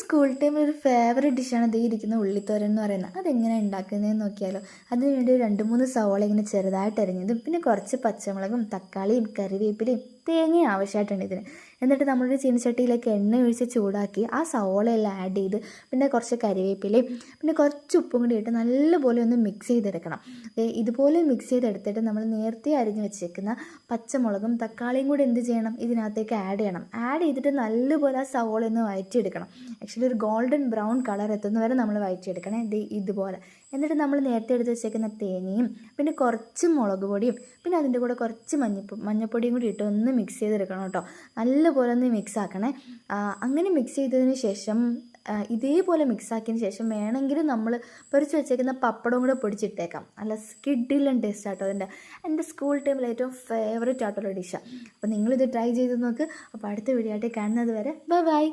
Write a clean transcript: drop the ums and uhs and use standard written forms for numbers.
School ടൈമിൽ ഒരു favourite ഡിഷാണ് ദേ ഇരിക്കുന്ന ഉള്ളിത്തോരൻ എന്ന് പറയുന്നത്. അതെങ്ങനെ ഉണ്ടാക്കുന്നതെന്ന് നോക്കിയാലോ. അതിന് വേണ്ടി ഒരു 2-3 സവോള ഇങ്ങനെ ചെറുതായിട്ട് അരിഞ്ഞതും പിന്നെ കുറച്ച് പച്ചമുളകും തക്കാളിയും കറിവേപ്പിലയും തേങ്ങയും ആവശ്യമായിട്ടുണ്ട് ഇതിന്. എന്നിട്ട് നമ്മളൊരു ചീനച്ചട്ടിയിലേക്ക് എണ്ണ ഒഴിച്ച് ചൂടാക്കി ആ സവോളയെല്ലാം ആഡ് ചെയ്ത് പിന്നെ കുറച്ച് കറിവേപ്പിലയും പിന്നെ കുറച്ച് ഉപ്പും കൂടി ഇട്ട് നല്ലപോലെ ഒന്ന് മിക്സ് ചെയ്തെടുക്കണം. ഇതുപോലെ മിക്സ് ചെയ്തെടുത്തിട്ട് നമ്മൾ നേരത്തെ അരിഞ്ഞ് വെച്ചേക്കുന്ന പച്ചമുളകും തക്കാളിയും കൂടി എന്ത് ചെയ്യണം, ഇതിനകത്തേക്ക് ആഡ് ചെയ്യണം. ആഡ് ചെയ്തിട്ട് നല്ലപോലെ ആ സവോള ഒന്ന് വഴറ്റിയെടുക്കണം. ആക്ച്വലി ഒരു ഗോൾഡൻ ബ്രൗൺ കളർ എത്തുന്നവരെ നമ്മൾ വഴറ്റിയെടുക്കണം. ഇതുപോലെ. എന്നിട്ട് നമ്മൾ നേരത്തെ എടുത്ത് വെച്ചേക്കുന്ന തേങ്ങയും പിന്നെ കുറച്ച് മുളക് പൊടിയും പിന്നെ അതിൻ്റെ കൂടെ കുറച്ച് മഞ്ഞൾപ്പൊടിയും കൂടി ഇട്ട് ഒന്ന് മിക്സ് ചെയ്തെടുക്കണം കേട്ടോ. നല്ലപോലെ ഒന്ന് മിക്സ് ആക്കണേ. അങ്ങനെ മിക്സ് ചെയ്തതിന് ശേഷം ഇതേപോലെ മിക്സ് ആക്കിയതിന് ശേഷം വേണമെങ്കിൽ നമ്മൾ പൊരിച്ച് വെച്ചേക്കുന്ന പപ്പടവും കൂടെ പൊടിച്ചിട്ടേക്കാം. നല്ല സ്കിഡിലും ടേസ്റ്റ് ആട്ടോ. എൻ്റെ സ്കൂൾ ടൈമിൽ ഏറ്റവും ഫേവറേറ്റ് ആയിട്ടുള്ള ഡിഷാണ്. അപ്പോൾ നിങ്ങളിത് ട്രൈ ചെയ്ത് നോക്ക്. അപ്പോൾ അടുത്ത വീഡിയോ ആയിട്ട് കാണുന്നത് വരെ ബൈ.